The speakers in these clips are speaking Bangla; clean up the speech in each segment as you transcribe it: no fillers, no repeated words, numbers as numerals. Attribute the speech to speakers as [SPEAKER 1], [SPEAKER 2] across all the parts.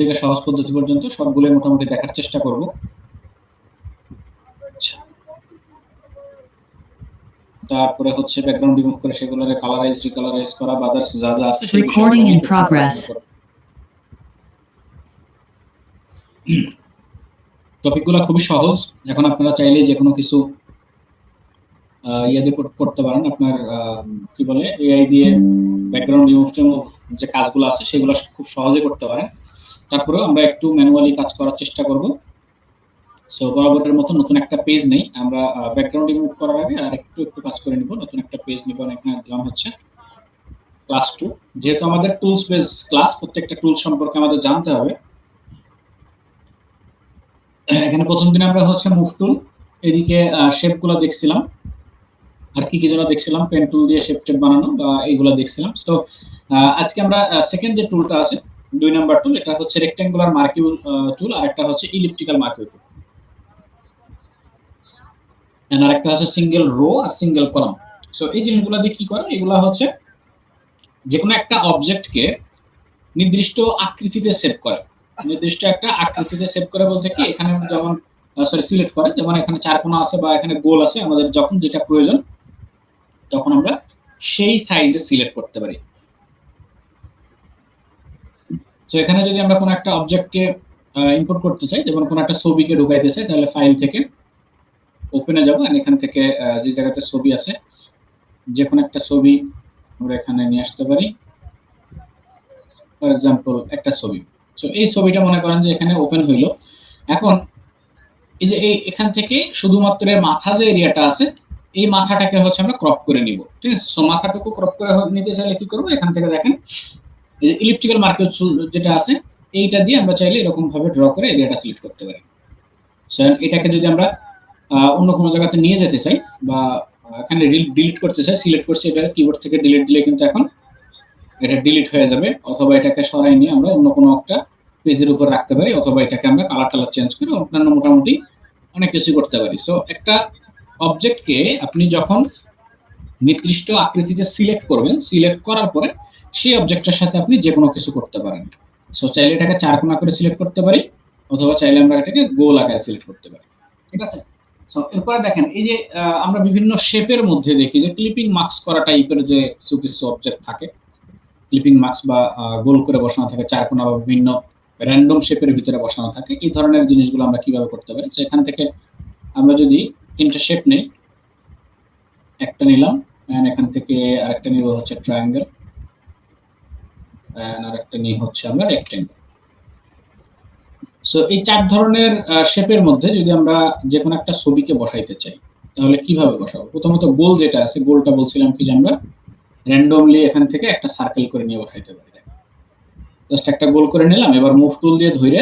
[SPEAKER 1] থেকে সহজ পদ্ধতি পর্যন্ত সবগুলো মোটামুটি দেখার চেষ্টা করব। তারপরে হচ্ছে ব্যাকগ্রাউন্ড রিমুভ করে সেগুলোরে কালারাইজ রিকালারাইজ করা বা আদার্স যা যা আছে সেই
[SPEAKER 2] রেকর্ডিং ইন প্রগ্রেস।
[SPEAKER 1] টপিকগুলো খুবই সহজ। এখন আপনারা চাইলে যে কোনো কিছু দিয়ে করতে পারেন। আপনার কি বলে এআই দিয়ে ব্যাকগ্রাউন্ড রিমুভ যে কাজগুলো আছে সেগুলো খুব সহজে করতে পারেন। তারপরেও আমরা একটু ম্যানুয়ালি কাজ করার চেষ্টা করব। সো বরাবরের মতো নতুন একটা পেজ নেই, আমরা ব্যাকগ্রাউন্ড রিমুভ করার আগে আর একটু কাজ করে নিব। নতুন একটা পেজ নিব, এখানে দিলাম হচ্ছে ক্লাস 2। যেহেতু আমাদের টুলস বেস ক্লাস, প্রত্যেকটা টুল সম্পর্কে আমাদের জানতে হবে। এখানে প্রথম দিন আমরা হচ্ছে মুভ টুল, এদিকে শেপগুলো দেখছিলাম, আর কি কি যেন দেখছিলাম, পেন টুল দিয়ে শেপ টেপ বানানো বা এইগুলো দেখছিলাম। তো আজকে আমরা সেকেন্ড যে টুলটা আছে 2 নাম্বার টুল, এটা হচ্ছে রেক্ট্যাঙ্গুলার মার্কিউ টুল, আর একটা হচ্ছে ইলিপ্টিক্যাল মার্কিউ টুল, আর একটা হচ্ছে সিঙ্গেল রো আর সিঙ্গেল কলাম। সো এই জিনিসগুলো দিয়ে কি করে, এগুলা হচ্ছে যে কোনো একটা অবজেক্টকে নির্দিষ্ট আকৃতিতে সেভ করে। নির্দিষ্ট একটা আকৃতিতে সেভ করে বলতে কি, এখানে যেমন সিলেক্ট করে, যেমন এখানে চার কোণা আছে বা এখানে গোল আছে, আমাদের যখন যেটা প্রয়োজন তখন আমরা সেই সাইজে সিলেক্ট করতে পারি। তো এখানে যদি আমরা কোনো একটা অবজেক্টকে ইম্পোর্ট করতে চাই, যেমন কোনো একটা ছবিকে ঢুকাইতে চাই, তাহলে ফাইল থেকে ওপেনে যাব, আর এখান থেকে যে জায়গাতে ছবি আছে যে কোনো একটা ছবি আমরা এখানে নিয়ে আসতে পারি। ফর এক্সাম্পল একটা ছবি, তো এই ছবিটা মনে করেন যে এখানে ওপেন হইলো। এখন এই যে এখান থেকে শুধুমাত্র এর মাথা যে এরিয়াটা আছে, এই মাথাটাকে হচ্ছে আমরা ক্রপ করে নিব, ঠিক আছে। সো মাথাটুকু ক্রপ করে নিতে চাইলে কি করব, এখান থেকে দেখেন এই যে ইলিপ্টিক্যাল মার্কিউ টুল যেটা আছে, এইটা দিয়ে আমরা চাইলে এরকম ভাবে ড্র করে এরিয়াটা সিলেক্ট করতে পারি। সো এটাকে যদি আমরা অন্য কোনো জায়গাতে নিয়ে যেতে চাই বা এখানে ডিলিট করতে চাই, সিলেক্ট করছি, এটা কিবোর্ড থেকে ডিলিট দিলে কিন্তু এখন এটা ডিলিট হয়ে যাবে, অথবা এটাকে সরাই নিয়ে আমরা অন্য কোনো একটা পেজের উপর রাখতে পারি, অথবা এটাকে আমরা কালার চেঞ্জ করে অন্যান্য মোটামুটি অনেক কিছু করতে পারি। সো একটা অবজেক্টকে আপনি যখন নির্দিষ্ট আকৃতিতে সিলেক্ট করবেন, সিলেক্ট করার পরে সেই অবজেক্টের সাথে আপনি যে কোনো কিছু করতে পারেন। সো চাইলে এটাকে চার কোণা করে সিলেক্ট করতে পারি, অথবা চাইলে আমরা এটাকে গোল আকারে সিলেক্ট করতে পারি, ঠিক আছে। সো এরপরে দেখেন এই যে আমরা বিভিন্ন শেপের মধ্যে দেখি যে ক্লিপিং মার্কস করা টাইপের যে কিছু অবজেক্ট থাকে, ক্লিপিং মার্কস বা গোল করে বসানো থাকে, চার কোণা বা বিভিন্ন র্যান্ডম শেপের ভিতরে বসানো থাকে। এই ধরনের জিনিসগুলো আমরা কিভাবে করতে পারি, তো এখান থেকে আমরা যদি তিনটা শেপ নেই, একটা নিলাম, এখান থেকে আরেকটা নিব হচ্ছে ট্রায়াঙ্গেল, আরেকটা নিয়ে হচ্ছে আমরা রেক্টেঙ্গেল। সো এই চার ধরনের শেপের মধ্যে যদি আমরা যে কোনো একটা ছবিকে বসাইতে চাই, তাহলে কিভাবে বসাবো? প্রথমত গোল যেটা আছে, গোলটা বলছিলাম কি যে আমরা র্যান্ডমলি এখান থেকে একটা সার্কেল করে নিয়ে বসাইতে পারি। জাস্ট একটা গোল করে নিলাম, এবার মুভ টুল দিয়ে ধরে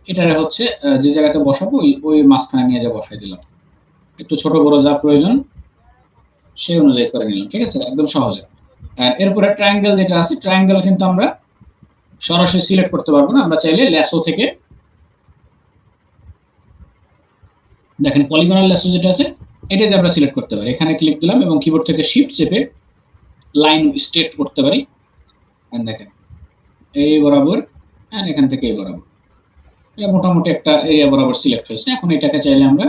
[SPEAKER 1] এটারে হচ্ছে যে জায়গাতে বসাবো ওই মাঝখানে নিয়ে যা বসাই দিলাম, একটু ছোট বড় যা প্রয়োজন সেই অনুযায়ী করে নিলাম, ঠিক আছে, একদম সহজে। আর এরপরে ট্রায়াঙ্গেল যেটা আছে, ট্রায়াঙ্গেল কিন্তু আমরা সরাসরি সিলেক্ট করতে পারবো না, আমরা চাইলে ল্যাসো থেকে, দেখেন পলিগনাল ল্যাসো যেটা আছে এটাতে আমরা সিলেক্ট করতে পারি। এখানে ক্লিক দিলাম এবং কিবোর্ড থেকে শিফট চেপে লাইন স্ট্রেট করতে পারি, দেখেন এই বরাবর, এন্ড এখান থেকে এই বরাবর, এটা মোটামুটি একটা এরিয়া বরাবর সিলেক্ট হয়েছে। এখন এটাকে চাইলে আমরা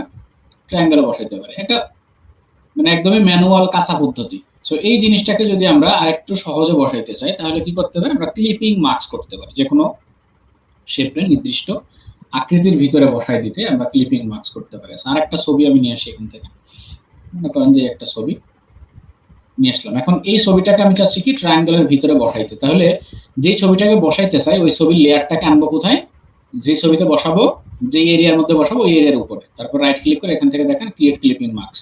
[SPEAKER 1] ট্রায়াঙ্গেলে বসাইতে পারি, এটা মানে একদমই ম্যানুয়াল কাঁচা পদ্ধতি। সো এই জিনিসটাকে যদি আমরা আরেকটু সহজে বসাইতে চাই, তাহলে কি করতে পারি, আমরা ক্লিপিং মার্কস করতে পারি। যে কোনো শেপে নির্দিষ্ট আকৃতির ভিতরে বসাই দিতে আমরা ক্লিপিং মার্কস করতে পারি। আর একটা ছবি আমি নিয়ে আসি এখান থেকে, মনে করেন যে একটা ছবি নিয়ে আসলাম। এখন এই ছবিটাকে আমি চাচ্ছি কি ট্রায়াঙ্গেলের ভিতরে বসাইতে, তাহলে যে ছবিটাকে বসাইতে চাই ওই ছবির লেয়ারটাকে আনবো কোথায়, যে ছবিতে বসাবো, যে এরিয়ার মধ্যে বসাবো ওই এরিয়ার উপরে, তারপর রাইট ক্লিক করে এখান থেকে দেখেন create clipping marks.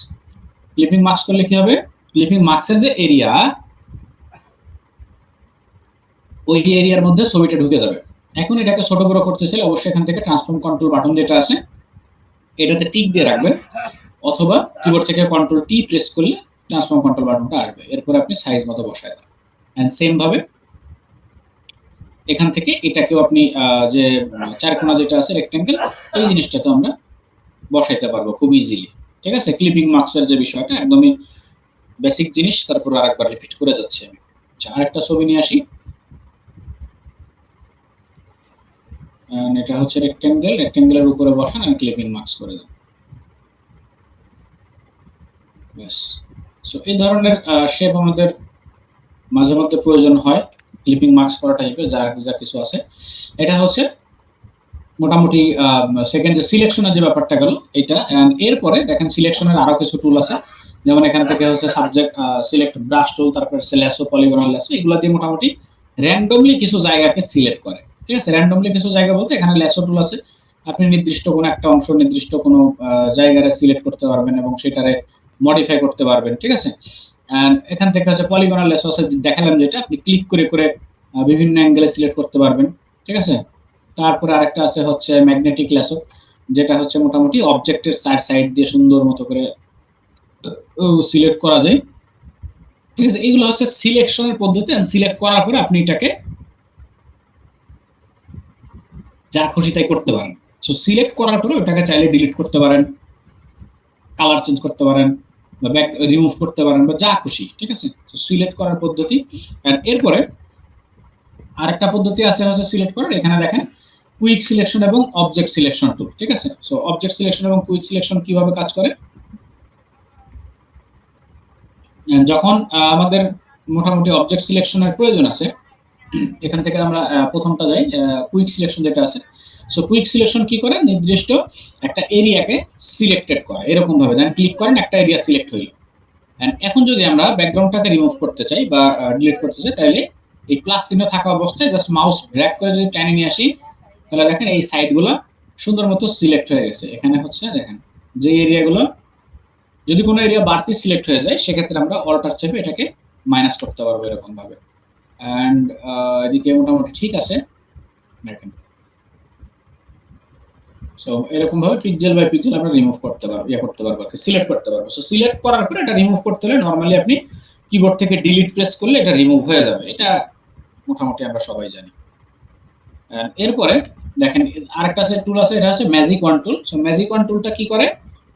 [SPEAKER 1] Clipping marks করলে কি হবে, ক্লিপিং মার্কসের যে এরিয়া ওই এরিয়ার মধ্যে ছবিটা ঢুকে যাবে। এখন এটাকে ছোট বড় করতে চাইলে অবশ্যই এখান থেকে ট্রান্সফর্ম কন্ট্রোল বাটন যেটা আছে এটাতে টিক দিয়ে রাখবেন, অথবা কিবোর্ড থেকে কন্ট্রোল টি প্রেস করলে ট্রান্সফর্ম কন্ট্রোল বাটনটা আসবে, এরপর আপনি সাইজ মতো বসায় দেন। এন্ড সেম ভাবে এখান থেকে এটাকেও আপনি যে চার কোণা যেটা আছে রেক্ট্যাঙ্গেল, এই জিনিসটা তো আমরা বসাইতে পারবো খুব ইজিলি, ঠিক আছে। ক্লিপিং মার্কসের যে বিষয়টা একদমই বেসিক জিনিস, তারপর আরেকবার রিপিট করে যাচ্ছে আমি। আচ্ছা, আরেকটা ছবি নিয়ে আসি। এটা হচ্ছে রেক্টেঙ্গেল, রেক্টেঙ্গেলের উপরে বসান আর ক্লিপিং মার্কস করে দেন। ব্যাস। সো এই ধরনের শেপ আমাদের মাঝে মধ্যে প্রয়োজন হয়, ক্লিপিং মার্কস করা টাইপের যা যা কিছু আছে। এটা হচ্ছে মোটামুটি সেকেন্ড যে সিলেকশনের যে ব্যাপারটা গেল এটা। এরপরে দেখেন সিলেকশনের আরো কিছু টুল আছে, যেমন এখান থেকে হচ্ছে সাবজেক্ট সিলেক্ট ব্রাশ টুল, তারপর ল্যাসো, পলিগনাল ল্যাসো, এগুলো দিয়ে মোটামুটি র্যান্ডমলি কিছু জায়গাকে সিলেক্ট করে। ঠিক আছে, র্যান্ডমলি কিছু জায়গা বলতে এখানে ল্যাসো টুল আছে, আপনি নির্দিষ্ট কোনো একটা অংশ নির্দিষ্ট কোনো জায়গায় সিলেক্ট করতে পারবেন এবং সেটারে মডিফাই করতে পারবেন। ঠিক আছে, এখান থেকে হচ্ছে পলিগনাল ল্যাসো আছে, দেখালাম যেটা আপনি ক্লিক করে করে বিভিন্ন অ্যাঙ্গেলে সিলেক্ট করতে পারবেন। ঠিক আছে, তারপরে আরেকটা আছে হচ্ছে ম্যাগনেটিক ল্যাসো, যেটা হচ্ছে মোটামুটি অবজেক্টের সাইড দিয়ে সুন্দর মতো করে সিলেক্ট করা যায়। ঠিক আছে, এগুলো হচ্ছে সিলেকশনের পদ্ধতি। সিলেক্ট করার পরে আপনি এটাকে যা খুশি তাই করতে পারেন। সো সিলেক্ট করার পরে ওটাকে চাইলে ডিলিট করতে পারেন, কালার চেঞ্জ করতে পারেন, বা ব্যাক রিমুভ করতে পারেন, বা যা খুশি। ঠিক আছে, সো সিলেক্ট করার পদ্ধতি। আর এরপরে আরেকটা পদ্ধতি আছে হচ্ছে সিলেক্ট করার। এখানে দেখেন কুইক সিলেকশন এবং অবজেক্ট সিলেকশন টুল। ঠিক আছে, সো অবজেক্ট সিলেকশন এবং কুইক সিলেকশন কিভাবে কাজ করে, যখন আমাদের মোটামুটি অবজেক্ট সিলেকশনের প্রয়োজন আছে, এখান থেকে আমরা প্রথমটা যাই, কুইক সিলেকশন যেটা আছে। সো কুইক সিলেকশন কি করে, নির্দিষ্ট একটা এরিয়াকে সিলেক্টেড করে, এরকম ভাবে দেন ক্লিক করেন, একটা এরিয়া সিলেক্ট হইল। এখন যদি আমরা ব্যাকগ্রাউন্ডটাকে রিমুভ করতে চাই বা ডিলিট করতে চাই, তাহলে এই প্লাস চিহ্ন থাকা অবস্থায় জাস্ট মাউস ড্র্যাগ করে যদি টেনে নিয়ে আসি, তাহলে দেখেন এই সাইডগুলো সুন্দর মতো সিলেক্ট হয়ে গেছে। এখানে হচ্ছে দেখেন যে এরিয়াগুলো, যদি কোনো এরিয়া বাড়তি সিলেক্ট হয়ে যায় সেক্ষেত্রে আমরা অল্টার চেপে এটাকে মাইনাস করতে পারবো এরকম ভাবে। অ্যান্ড এদিকে মোটামুটি ঠিক আছে দেখেন। সো এরকম ভাবে পিক্সেল বাই পিক্সেল আমরা রিমুভ করতে পারবো, করতে পারবো, সিলেক্ট করতে পারবো। সো সিলেক্ট করার পরে এটা রিমুভ করতে হলে নরমালি আপনি কিবোর্ড থেকে ডিলিট প্রেস করলে এটা রিমুভ হয়ে যাবে, এটা মোটামুটি আমরা সবাই জানি। এরপরে দেখেন আরেকটা টুল আছে, এটা হচ্ছে ম্যাজিক ওয়ান টুল। সো ম্যাজিক ওয়ান টুলটা কি করে,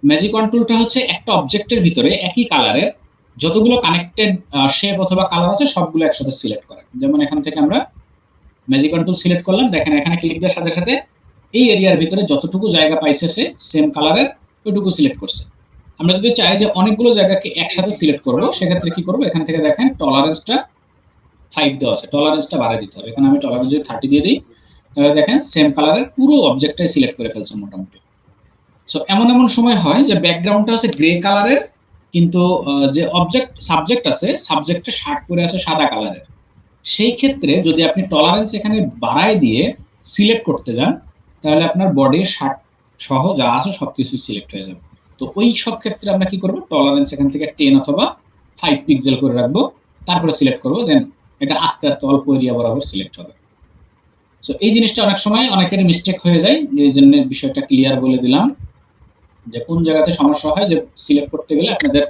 [SPEAKER 1] ম্যাজিক ওয়ান টুলটা হচ্ছে একটা অবজেক্টের ভিতরে একই কালারের যতগুলো কানেক্টেড শেপ অথবা কালার আছে সবগুলো একসাথে সিলেক্ট করে। যেমন এখান থেকে আমরা ম্যাজিক ওয়ান টুল সিলেক্ট করলাম, দেখেন এখানে ক্লিক দেওয়ার সাথে সাথে এই এরিয়ার ভিতরে যতটুকু জায়গা পাইছে সে সেম কালারের ওইটুকু সিলেক্ট করছে। আমরা যদি চাই যে অনেকগুলো জায়গাকে একসাথে সিলেক্ট করব, সেক্ষেত্রে কি করব, এখান থেকে দেখেন টলারেন্সটা 5 দেওয়া আছে, টলারেন্সটা বাড়ায় দিতে হবে। এখানে আমি টলারেন্স যদি 30 দিয়ে দিই, তাহলে দেখেন সেম কালারের পুরো অবজেক্টটাই সিলেক্ট করে ফেলছে মোটামুটি। সো এমন এমন সময় হয় যে ব্যাকগ্রাউন্ডটা আছে গ্রে কালারের, কিন্তু যে সাবজেক্ট আছে সাবজেক্টে শার্ট পরে আছে সাদা কালারের। সেই ক্ষেত্রে যদি আপনি টলারেন্স এখানে বাড়ায় দিয়ে সিলেক্ট করতে যান, তাহলে আপনার বডির শার্ট সহ যা আছে সবকিছু সিলেক্ট হয়ে যাবে। তো ওই সব ক্ষেত্রে আমরা কি করব, টলারেন্স এখান থেকে 10 অথবা 5 পিক্সেল করে রাখবো, তারপরে সিলেক্ট করবো, দেন এটা আস্তে আস্তে অল্প এরিয়া বরাবর সিলেক্ট হবে। সো এই জিনিসটা অনেক সময় অনেকের মিস্টেক হয়ে যায়, যে জন্য বিষয়টা ক্লিয়ার বলে দিলাম যে কোন জায়গাতে সমস্যা হয়, যে সিলেক্ট করতে গেলে আপনাদের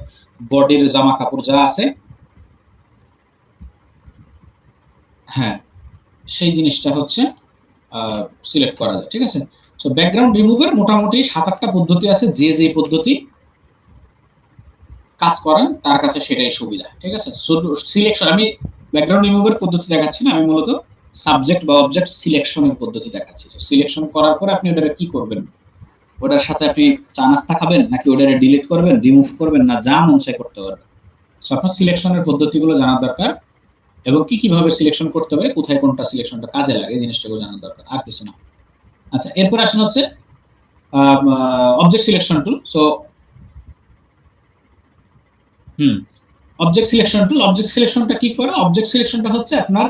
[SPEAKER 1] বডির জামা কাপড় যা আছে, হ্যাঁ সেই জিনিসটা হচ্ছে সিলেক্ট করা যায়। ঠিক আছে, সো ব্যাকগ্রাউন্ড রিমুভের মোটামুটি 7-8টা পদ্ধতি আছে, যে যে পদ্ধতি কাজ করেন তার কাছে সেটাই সুবিধা। ঠিক আছে, সিলেকশন আমি ব্যাকগ্রাউন্ড রিমুভের পদ্ধতি দেখাচ্ছি না, আমি মূলত সাবজেক্ট বা অবজেক্ট সিলেকশনের পদ্ধতি দেখাচ্ছি। তো সিলেকশন করার পরে আপনি ওটাকে কি করবেন, ওটার সাথে আপনি চা নাস্তা খাবেন, নাকি ওটারে ডিলিট করবেন, রিমুভ করবেন, না যা মন চায় করতে পারবেন। সো আপনার সিলেকশনের পদ্ধতিগুলো জানার দরকার, এবং কি কিভাবে সিলেকশন করতে পারে, কোথায় কোনটা সিলেকশনটা কাজে লাগে, জিনিসটাকে জানার দরকার, আর কিছু না। আচ্ছা, এরপর আসেন হচ্ছে object selection tool. So object selection tool, object সিলেকশনটা কি করে, অবজেক্ট সিলেকশনটা হচ্ছে আপনার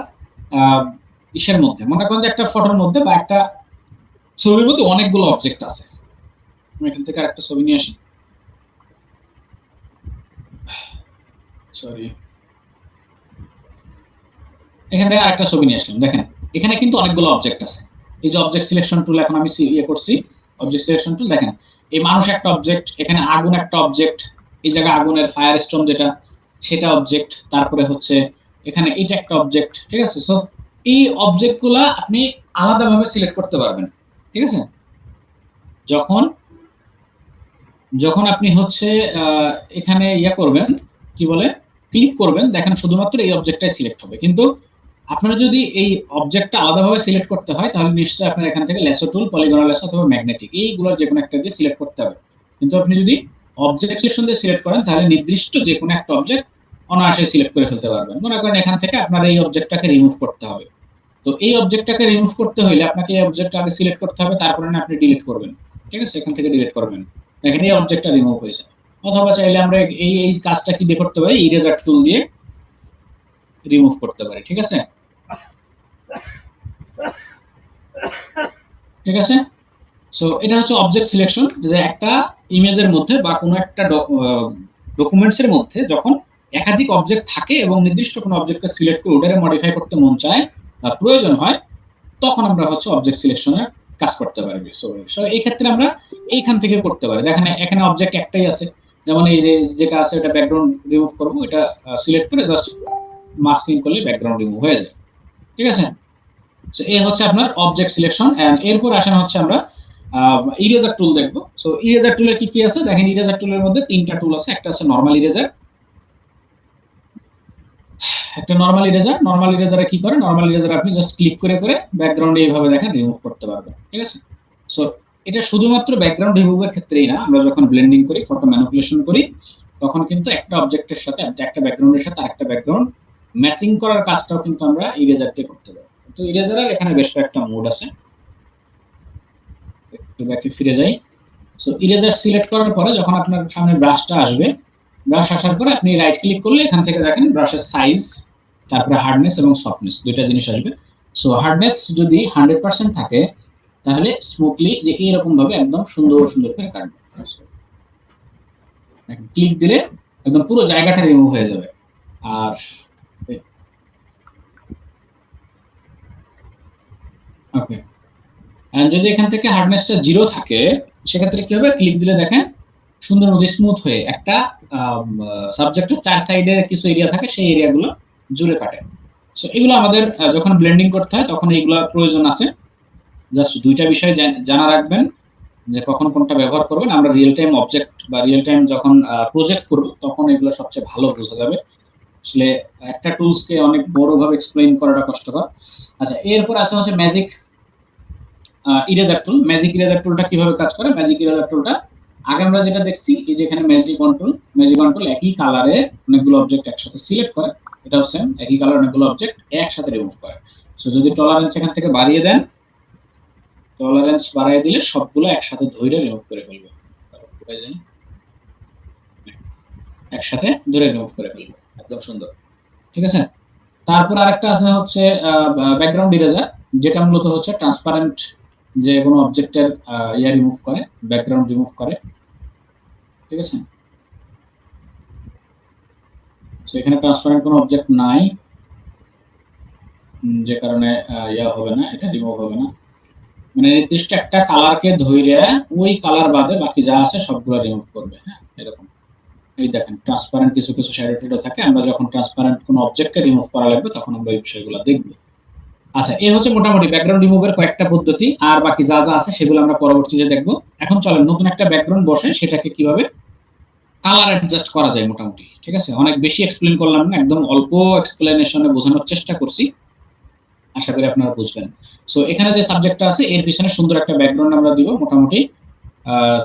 [SPEAKER 1] ইসের মধ্যে, মনে করেন যে একটা ফটোর মধ্যে বা একটা ছবির মধ্যে অনেকগুলো অবজেক্ট আছে। আমি এখান থেকে আরেকটা ছবি নিয়ে আসি, সরি, এখান থেকে আরেকটা ছবি নিয়ে আসলাম। দেখেন এখানে কিন্তু অনেকগুলো অবজেক্ট আছে। এই যে অবজেক্ট সিলেকশন টুল এখন আমি করছি, অবজেক্ট সিলেকশন টুল, দেখেন এই মানুষ একটা অবজেক্ট, এখানে আগুন একটা অবজেক্ট, এই জায়গায় আগুনের ফায়ার স্টোন যেটা সেটা অবজেক্ট, তারপরে হচ্ছে এখানে এটা একটা অবজেক্ট। ঠিক আছে, সো এই অবজেক্টগুলা আপনি আলাদাভাবে সিলেক্ট করতে পারবেন। ঠিক আছে, যখন যখন আপনি হচ্ছে এখানে করবেন, কি বলে, ক্লিক করবেন, দেখেন শুধুমাত্র এই অবজেক্টটাই সিলেক্ট হবে। কিন্তু আপনারা যদি এই অবজেক্টটা আলাদাভাবে সিলেক্ট করতে হয় তাহলে নিশ্চয়ই আপনার এখান থেকে ল্যাসো টুল, পলিগনাল ল্যাসো অথবা ম্যাগনেটিক এইগুলোর যে কোনো একটা দিয়ে সিলেক্ট করতে হবে। কিন্তু আপনি যদি অবজেক্ট সিলেকশন দিয়ে সিলেক্ট করেন তাহলে নির্দিষ্ট যে কোনো একটা অবজেক্ট অনায়াসে সিলেক্ট করে ফেলতে পারবেন। মনে করেন এখান থেকে আপনার এই অবজেক্টটাকে রিমুভ করতে হবে, তো এই অবজেক্টটাকে রিমুভ করতে হলে আপনাকে এই অবজেক্টটা আগে সিলেক্ট করতে হবে, তারপরে না আপনি ডিলিট করবেন। ঠিক আছে, এখান থেকে ডিলিট করবেন, দেখেন এই অবজেক্টটা রিমুভ হয়েছে। অথবা চাইলে আমরা এই এই কাজটা কি দিয়ে করতে পারি, ইরেজার টুল দিয়ে রিমুভ করতে পারি। ঠিক আছে, ঠিক আছে। সো এটা হচ্ছে অবজেক্ট সিলেকশন, যে একটা ইমেজের মধ্যে বা কোনো একটা ডকুমেন্টসের মধ্যে যখন একাধিক অবজেক্ট থাকে এবং নির্দিষ্ট কোনো অবজেক্টকে সিলেক্ট করে ওটারে মডিফাই করতে মন চায় বা প্রয়োজন হয়, তখন আমরা হচ্ছে অবজেক্ট সিলেকশনের কাজ করতে পারবি। সো এই ক্ষেত্রে আমরা এইখান থেকে করতে পারি। দেখেন এখানে অবজেক্ট একটাই আছে, যেমন এই যে যেটা আছে এটা ব্যাকগ্রাউন্ড রিমুভ করবো, এটা সিলেক্ট করে জাস্ট মাস্কিং করলে ব্যাকগ্রাউন্ড রিমুভ হয়ে যায়। ঠিক আছে, সো এই হচ্ছে আপনার অবজেক্ট সিলেকশন। এন্ড এরপর আসেন হচ্ছে আমরা ইরেজার টুল দেখবো। সো ইরেজার টুলের কি কি আছে দেখেন, ইরেজার টুলের মধ্যে তিনটা টুল আছে। একটা আছে নরমাল ইরেজার, একটা নরমাল ইরেজার। নরমাল ইরেজারে কি করে, নরমাল ইরেজার আপনি জাস্ট ক্লিক করে করে ব্যাকগ্রাউন্ডে এইভাবে দেখেন রিমুভ করতে পারবেন। ঠিক আছে, সো এটা শুধুমাত্র ব্যাকগ্রাউন্ড রিমুভের ক্ষেত্রেই না, আমরা যখন ব্লেন্ডিং করি, ফটো ম্যানিপুলেশন করি, তখন কিন্তু একটা অবজেক্টের সাথে একটা ব্যাকগ্রাউন্ডের সাথে আরেকটা ব্যাকগ্রাউন্ড ম্যাচিং করার কাজটাও কিন্তু আমরা ইরেজার দিয়ে করতে পারি। তো ইরেজারের এখানে বেশ কয়েকটা মোড আছে, একটু ব্যাকে ফিরে যাই। সো ইরেজার সিলেক্ট করার পরে যখন আপনার সামনে ব্রাশটা আসবে, ব্রাশ আসার পরে আপনি রাইট ক্লিক করলে এখান থেকে দেখেন ব্রাশের সাইজ, তারপরে হার্ডনেস এবং সফটনেস দুইটা জিনিস আসবে। সো হার্ডনেস যদি 100% থাকে তাহলে স্মুথলি যে এইরকম ভাবে একদম সুন্দর সুন্দর করে কাটবে। ক্লিক দিলে একদম পুরো জায়গাটা রিমুভ হয়ে যাবে। আর ওকে, যদি এখান থেকে হার্ডনেসটা 0 থাকে সেক্ষেত্রে কি হবে, ক্লিক দিলে দেখেন সুন্দর মতো স্মুথ হয়ে একটা সাবজেক্টের 4 সাইডে কিছু এরিয়া থাকে, সেই এরিয়াগুলো জুড়ে কাটে। সো এগুলো আমাদের যখন ব্লেন্ডিং করতে হয় তখন এইগুলো প্রয়োজন আছে। জাস্ট দুইটা বিষয় জানা রাখবেন যে কখন কোনটা ব্যবহার করবেন। আমরা রিয়েল টাইম অবজেক্ট বা রিয়েল টাইম যখন প্রজেক্ট করব তখন এগুলো সবচেয়ে ভালো বোঝা যাবে। আসলে একটা টুলসকে অনেক বড়ভাবে এক্সপ্লেইন করাটা কষ্টকর। আচ্ছা, এরপর আছে হচ্ছে ম্যাজিক ইরেজার টুল। ম্যাজিক ইরেজার টুলটা কিভাবে কাজ করে, ম্যাজিক ইরেজার টুলটা আগে আমরা যেটা দেখছি, এই যে এখানে ম্যাজিক কন্ট্রোল, ম্যাজিক কন্ট্রোল একই কালারে অনেকগুলো অবজেক্ট একসাথে সিলেক্ট করে, এটাও সেম একই কালার অনেকগুলো অবজেক্ট একসাথে রিমুভ করে। সো যদি টলারেন্স এখান থেকে বাড়িয়ে দেন, টলারেন্স বাড়িয়ে দিলে সবগুলো একসাথে ধরে রিমুভ করে ফেলবে, একসাথে ধরে রিমুভ করে ফেলবে, একদম সুন্দর। ঠিক আছে, তারপর আরেকটা আছে হচ্ছে ব্যাকগ্রাউন্ড ইরেজার, যেটা মূলত হচ্ছে ট্রান্সপারেন্ট যে কোনো অবজেক্টের ইয়া রিমুভ করে, ব্যাকগ্রাউন্ড রিমুভ করে। ঠিক আছে, তো এখানে ট্রান্সপারেন্ট কোনো অবজেক্ট নাই, যে কারণে ইয়া হবে না, এটা রিমুভ হবে না। মানে নির্দিষ্ট একটা কালারকে ধরে ওই কালার বাদে বাকি যা আছে সবগুলো রিমুভ করবে। হ্যাঁ, এরকম। এই দেখেন ট্রান্সপারেন্ট কিছু কিছু শ্যাডো ট্যাডো থাকে, আমরা যখন ট্রান্সপারেন্ট কোনো অবজেক্টকে রিমুভ করা লাগবে তখন আমরা এই বিষয়গুলো দেখবো। আচ্ছা, এই হচ্ছে মোটামুটি ব্যাকগ্রাউন্ড রিমুভের কয়েকটা পদ্ধতি, আর বাকি যা যা আছে সেগুলো আমরা পরবর্তীতে দেখবো। এখন চলেন নতুন একটা ব্যাকগ্রাউন্ড বসে সেটাকে কিভাবে কালার অ্যাডজাস্ট করা যায় মোটামুটি। ঠিক আছে, অনেক বেশি এক্সপ্লেন করলাম না, একদম অল্প এক্সপ্লেনেশনে বোঝানোর চেষ্টা করছি, আশা করি আপনারা বুঝবেন। সো এখানে যে সাবজেক্টটা আছে এর পিছনে সুন্দর একটা ব্যাকগ্রাউন্ড আমরা দিব মোটামুটি।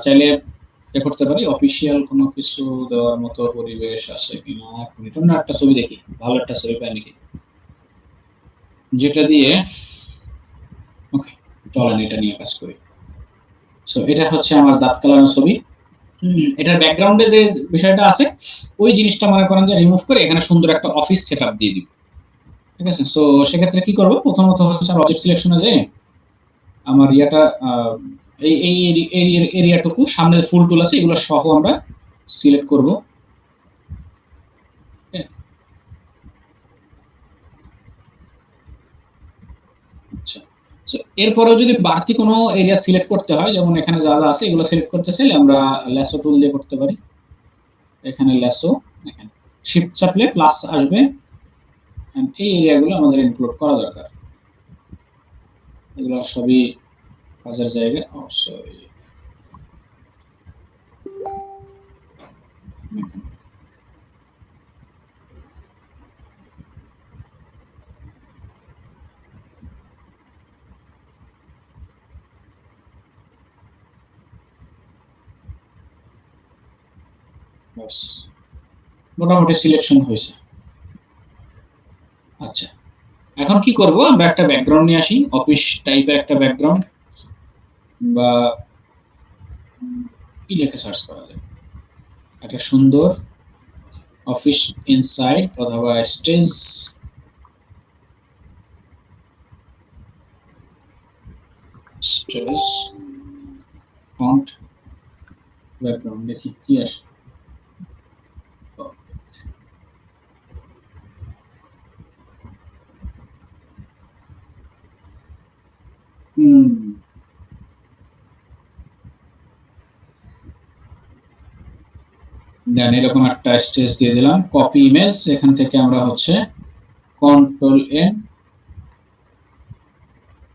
[SPEAKER 1] চাইলে এ করতে পারি, অফিসিয়াল কোনো কিছু দেওয়ার মতো পরিবেশ আছে কিনা, এক মিনিট, অন্য একটা ছবি দেখি, ভালো একটা ছবি পাই নাকি যেটা দিয়ে, ওকে চলেন এটা নিয়ে কাজ করি। সো এটা হচ্ছে আমার দাঁত কালানো ছবি। এটার ব্যাকগ্রাউন্ডে যে বিষয়টা আছে ওই জিনিসটা মনে করেন যে রিমুভ করে এখানে সুন্দর একটা অফিস সেটআপ দিয়ে দিব। ঠিক আছে, সো সেক্ষেত্রে কি করব, প্রথমত হচ্ছে অবজেক্ট সিলেকশনে যে আমার ইয়াটা এই এই এরিয়াটুকু সামনে ফুল টুল আছে এগুলো সহ আমরা সিলেক্ট করব। আচ্ছা, এরপরেও যদি বাড়তি কোনো এরিয়া সিলেক্ট করতে হয়, যেমন এখানে যা যা আছে এগুলো সিলেক্ট করতে চাইলে আমরা ল্যাসো টুল দিয়ে করতে পারি। এখানে ল্যাসো, এখানে শিফট চাপলে প্লাস আসবে, এই এরিয়াগুলো আমাদের ইনক্লুড করা দরকার। এগুলো সবই কাজের জায়গা অবশ্যই। ব্যাস, মোটামুটি সিলেকশন হয়েছে। আচ্ছা, এখন কি করব, আমরা একটা ব্যাকগ্রাউন্ড নিয়ে আসি, অফিস টাইপের একটা ব্যাকগ্রাউন্ড, বা কি লিখে সার্চ করা যায়, একটা সুন্দর অফিস ইনসাইড অথবা স্টেজ, স্টেজ ফন্ট ব্যাকগ্রাউন্ড, দেখি কি আসে। হুম, দেন এরকম একটা স্টেজ দিয়ে দিলাম, কপি ইমেজ, এখান থেকে আমরা হচ্ছে কন্ট্রোল এন,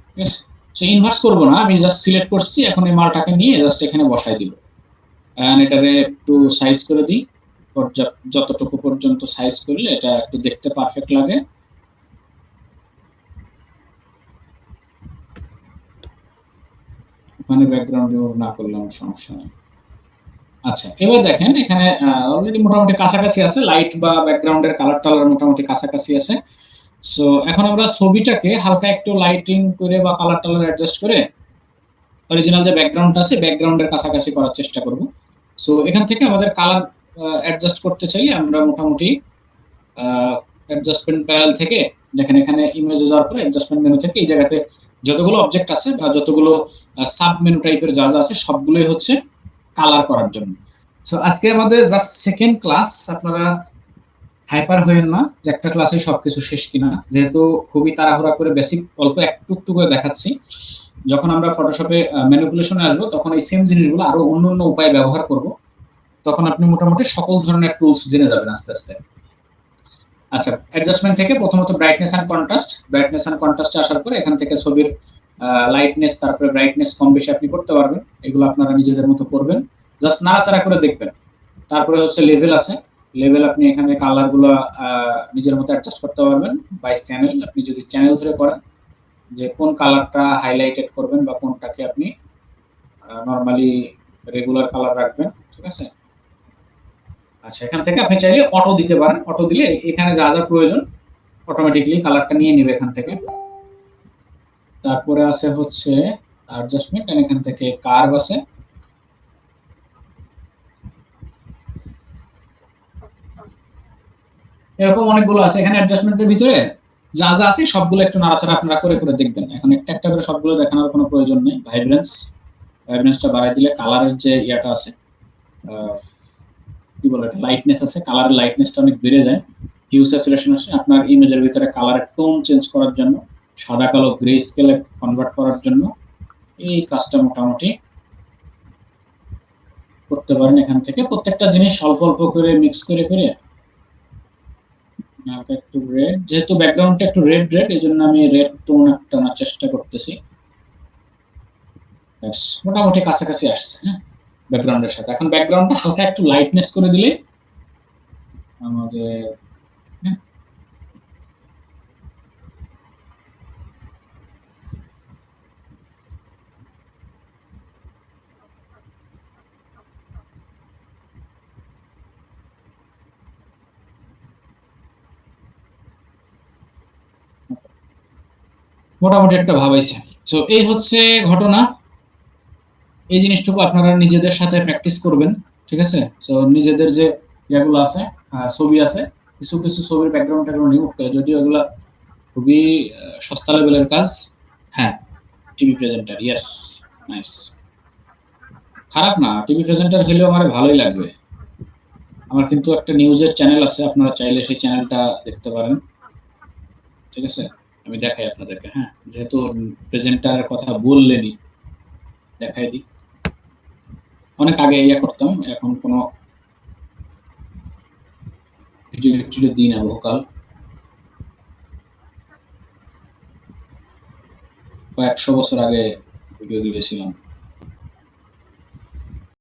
[SPEAKER 1] ঠিক আছে। সে ইনভার্স করবো না, আমি জাস্ট সিলেক্ট করছি, এখন এই মালটাকে নিয়ে জাস্ট এখানে বসাই দিব। এটারে একটু সাইজ করে দিই, যতটুকু পর্যন্ত সাইজ করলে এটা একটু দেখতে পারফেক্ট লাগে। ওখানে ব্যাকগ্রাউন্ড না করলাম সমস্যা নেই। আচ্ছা, এবার দেখেন এখানে অলরেডি মোটামুটি কাছাকাছি আছে, লাইট বা ব্যাকগ্রাউন্ডের কালার টালার মোটামুটি কাছাকাছি আছে। সো এখন আমরা ছবিটাকে হালকা একটু লাইটিং করে বা কালার টালার অ্যাডজাস্ট করে অরিজিনাল যে ব্যাকগ্রাউন্ড আছে ব্যাকগ্রাউন্ডের কাছাকাছি করার চেষ্টা করব। সো এখান থেকে আমাদের কালার অ্যাডজাস্ট করতে চাইলে আমরা মোটামুটি অ্যাডজাস্টমেন্ট প্যানেল থেকে, দেখেন এখানে ইমেজে যাওয়ার পরে অ্যাডজাস্টমেন্ট মেনু থেকে এই জায়গাতে যতগুলো অবজেক্ট আছে বা যতগুলো সাব মেনু টাইপের যা যা আছে সবগুলোই হচ্ছে কালার করার জন্য। সো আজকে আমাদের জাস্ট সেকেন্ড ক্লাস, আপনারা হাইপার হয়েন না যে একটা ক্লাসে সবকিছু শেষ কিনা, যেহেতু খুবই তাড়াহুড়া করে বেসিক অল্প একটু একটু করে দেখাচ্ছি। যখন আমরা ফটোশপে ম্যানিপুলেশনে আসবো তখন এই সেম জিনিসগুলো আরো অন্য অন্য উপায়ে ব্যবহার করব, তখন আপনি মোটামুটি সকল ধরনের টুলস জেনে যাবেন আস্তে আস্তে। আচ্ছা, অ্যাডজাস্টমেন্ট থেকে প্রথমত brightness and contrast, brightness and কন্ট্রাস্টে আসার পরে এখান থেকে ছবির লাইটনেস তারপরে ব্রাইটনেস কম বেশি আপনি করতে পারবেন, এগুলো আপনারা নিজেদের মতো করবেন, জাস্ট নাড়াচাড়া করে দেখবেন। তারপরে হচ্ছে লেভেল আছে, লেভেল আপনি এখানে কালার গুলো নিজের মতো অ্যাডজাস্ট করতে পারবেন বাই চ্যানেল, আপনি যদি চ্যানেল ধরে করেন যে কোন কালারটা হাইলাইটেড করবেন বা কোনটাকে আপনি নরমালি রেগুলার কালার রাখবেন, ঠিক আছে। আচ্ছা, এখান থেকে আপনি চাইলে অটো দিতে পারেন, অটো দিলে এখানে যা যা প্রয়োজন অটোমেটিকলি কালারটা নিয়ে নেবে এখান থেকে। তারপরে আছে হচ্ছে অ্যাডজাস্টমেন্ট, এখান থেকে কার্ভ আছে, এরকম অনেকগুলো আছে এখানে অ্যাডজাস্টমেন্টের ভিতরে, যা যা আছে সবগুলো একটু নাড়াচাড়া আপনারা করে করে দেখবেন। এখন একটা একটা করে সবগুলো দেখানোর কোনো প্রয়োজন নেই। ভাইব্রেন্সটা বাড়াই দিলে কালারের যে ইয়াটা আছে, কি বলে এটা, লাইটনেস আছে, কালারের লাইটনেসটা অনেক বেড়ে যায়। হিউ স্যাচুরেশন আছে আপনার ইমেজের ভিতরে কালারের টোন চেঞ্জ করার জন্য, সাদা কালো গ্রে স্কেলে কনভার্ট করার জন্য এই কাজটা মোটামুটি করতে পারেন। এখান থেকে প্রত্যেকটা জিনিস অল্প অল্প করে মিক্স করে করে একটু রেড, যেহেতু ব্যাকগ্রাউন্ডটা একটু রেড রেড, এই জন্য আমি রেড টোন একটা আনার চেষ্টা করতেছি। মোটামুটি কাছাকাছি আসছে, হ্যাঁ, ব্যাকগ্রাউন্ডের সাথে। এখন ব্যাকগ্রাউন্ডটা হালকা একটু লাইটনেস করে দিলে আমাদের, হ্যাঁ, মোটামুটি একটা ভাবাইছে। তো এই হচ্ছে ঘটনা, এই জিনিসটুকু আপনারা নিজেদের সাথে প্র্যাকটিস করবেন, ঠিক আছে। তো নিজেদের যে ইয়েগুলো আছে, ছবি আছে, কিছু কিছু ছবির ব্যাকগ্রাউন্ড ট্যাকগ্রাউন্ড রিমুভ করে, যদিও এগুলা খুবই সস্তা লেভেলের কাজ। হ্যাঁ, টিভি প্রেজেন্টার, ইয়েস, নাইস, খারাপ না, টিভি প্রেজেন্টার হলেও আমার ভালোই লাগবে। আমার কিন্তু একটা নিউজের চ্যানেল আছে, আপনারা চাইলে সেই চ্যানেলটা দেখতে পারেন, ঠিক আছে। আমি দেখাই আপনাদেরকে, হ্যাঁ, যেহেতু প্রেজেন্টারের কথা বললেনই দেখাই দিই। অনেক আগে ইয়ে করতাম, এখন কোনো ভিডিও টিডিও দিই না ভোকাল, কয়েকশো বছর আগে ভিডিও দিয়েছিলাম।